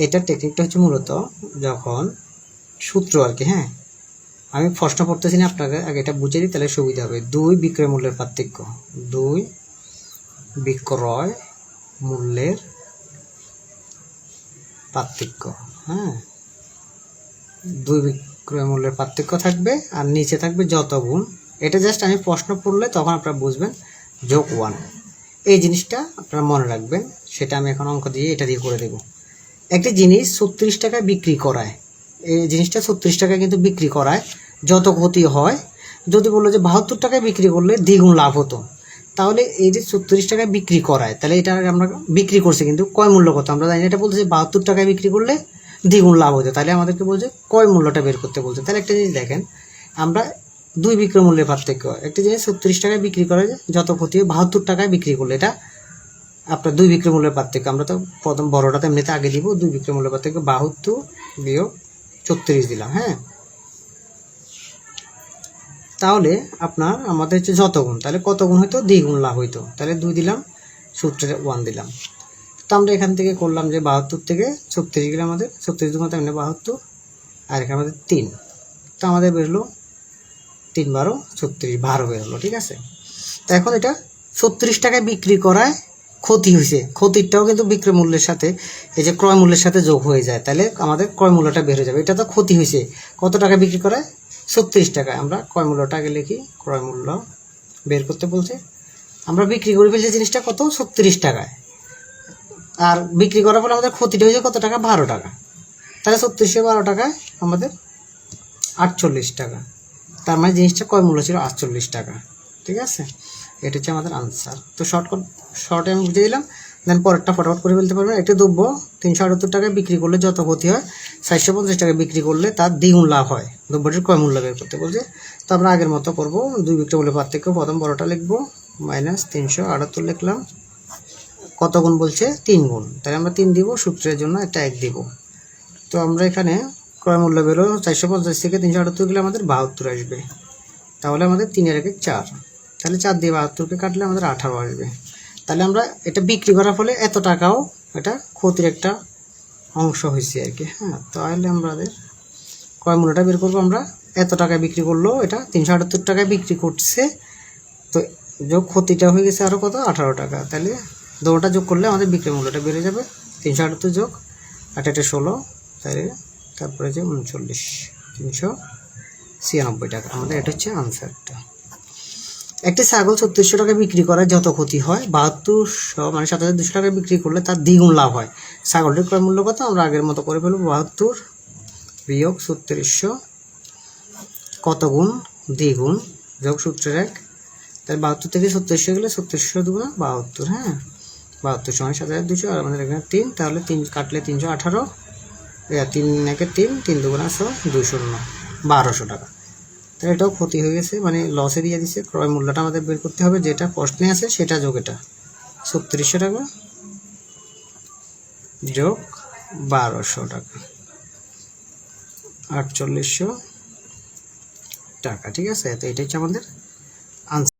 এটার টেকনিকটা হচ্ছে মূলত যখন সূত্র আর কি, হ্যাঁ আমি প্রশ্ন পড়তেছি না, আপনাকে আগে এটা বুঝে দিই তাহলে সুবিধা হবে। দুই বিক্রয় মূল্যের পার্থক্য, দুই বিক্রয় মূল্যের পার্থক্য, হ্যাঁ দুই বিক্রয় মূল্যের পার্থক্য থাকবে আর নিচে থাকবে যত গুণ। এটা জাস্ট আমি প্রশ্ন পড়লে তখন আপনারা বুঝবেন যোগ 1, এই জিনিসটা আপনারা মনে রাখবেন। সেটা আমি এখন অঙ্ক দিয়ে এটা দিয়ে করে দেব। একটি জিনিস 36 টাকায় বিক্রি করায়, এই জিনিসটা 36 টাকায় কিন্তু বিক্রি করায় যত ক্ষতি হয়, যদি বললো যে 72 টাকায় বিক্রি করলে দ্বিগুণ লাভ হতো, তাহলে এই যে 36 টাকায় বিক্রি করায়, তাহলে এটা আমরা বিক্রি করছে কিন্তু ক্রয় মূল্য কত আমরা জানি, এটা বলতেছে 72 টাকায় বিক্রি করলে দ্বিগুণ লাভ হতো, তাহলে আমাদেরকে বলছে ক্রয় মূল্যটা বের করতে বলছে। তাহলে একটা জিনিস দেখেন, আমরা দুই বিক্রয় মূল্যের পার্থক্য, একটা জিনিস 36 টাকায় বিক্রি করে যত ক্ষতি হয় 72 টাকায় বিক্রি করলে, এটা আপনার দুই বিক্রয় মূল্যের পার্থক্য। আমরা তো প্রথম বড়টাতে এমনিতে আগে দিব, দুই বিক্রয় মূল্যের পার্থক্য 72 বিয়োগ 36 দিলাম, হ্যাঁ তাহলে আপনার আমাদের হচ্ছে যত গুণ, তাহলে কত গুণ হইতো দ্বিগুণ লাভ হইতো, তাহলে 2 দিলাম, সূত্রে 1 দিলাম। তো আমরা এখান থেকে করলাম যে 72 থেকে 36 গেলে আমাদের 36 দুগুণ তার মানে 72, আর এখানে আমাদের 3, তো আমাদের বেরোলো 3 12 36, 12 বেরোলো, ঠিক আছে। তো এখন এটা 36 টাকায় বিক্রি করায় ক্ষতি হয়েছে, ক্ষতিটাও কিন্তু বিক্রয় মূল্যের সাথে এই যে ক্রয় মূল্যের সাথে যোগ হয়ে যায়, তাহলে আমাদের ক্রয় মূল্যটা বের হয়ে যাবে। এটা তো ক্ষতি হয়েছে, কত টাকা বিক্রি করায় 36 টাকায়, আমরা ক্রয় মূল্যটা আগে লিখি, ক্রয় মূল্য বের করতে বলছে। আমরা বিক্রি করে ফেলছি জিনিসটা কত 36 টাকায়, আর বিক্রি করার পর আমাদের ক্ষতিটা হয়েছে কত টাকা 12 টাকা, তাহলে 36 12 টাকায় আমাদের 48 টাকা, তার মানে জিনিসটা ক্রয় মূল্য ছিল 48 টাকা, ঠিক আছে। এটা হচ্ছে আমাদের আনসার। তো শর্টে আমি বুঝে দিলাম, দেন পরেরটা ফটাফট করে ফেলতে পারবেন। একটি দ্রব্য 378 টাকায় বিক্রি করলে যত ক্ষতি হয় 450 টাকায় বিক্রি করলে তার দ্বিগুণ লাভ হয়, দ্রব্যটির ক্রয় মূল্য বের করতে বলছে। তো আমরা আগের মতো করবো, দুই বিক্রয় মূল্যের পার্থক্য, প্রথম বড়টা লিখবো -378 লিখলাম, কত গুণ বলছে 3 গুণ, তাহলে আমরা 3 দিব, সূত্রের জন্য একটা 1 দিব। তো আমরা এখানে ক্রয় মূল্য বেরো 450 থেকে 378 গেলে আমাদের 72 আসবে, তাহলে আমাদের 3 এর 1 4, তাহলে 4 দিয়ে 72কে কাটলে আমাদের 18 আসবে। তাহলে আমরা এটা বিক্রি করার ফলে এত টাকাও এটা ক্ষতির একটা অংশ হয়েছে আর কি, হ্যাঁ। তাহলে আমাদের ক্রয় মূল্যটা বের করবো, আমরা এত টাকায় বিক্রি করলো, এটা 378 টাকায় বিক্রি করছে, তো যোগ ক্ষতিটা হয়ে গেছে আরও কত 18 টাকা, তাহলে দুটোটা যোগ করলে আমাদের বিক্রয় মূল্যটা বেড়ে যাবে 378 যোগ 8 16, তাহলে তারপরে যে 39 396 টাকা, আমাদের এটা হচ্ছে আনসারটা। একটি ছাগল 3600 টাকায় বিক্রি করায় যত ক্ষতি হয় 7200 মানে 7200 টাকায় বিক্রি করলে তার দ্বিগুণ লাভ হয়, ছাগলটির ক্রয় মূল্য কত আমরা আগের মতো করে ফেলবো, 72 বিয়োগ 3600 কত গুণ দ্বিগুণ যোগ সূত্রের 1, তাহলে 72 থেকে 3600 গেলে 3600 দুগুণ 72, হ্যাঁ 72 সমান 7200, আর আমাদের এখানে 3, তাহলে 3 কাটলে 318, 3 1 3, 3 দুগুণ 6 2 0 1200 টাকা। তাহলে এটাও ক্ষতি হয়ে গেছে, মানে লসে দিয়ে দিচ্ছে। ক্রয় মূল্যটা আমাদের বের করতে হবে, যেটা প্রশ্নে আছে সেটা যোগ এটা 3600 টাকা যোগ 1200 টাকা 4800 টাকা, ঠিক আছে। তো এটা হচ্ছে আমাদের আনসার।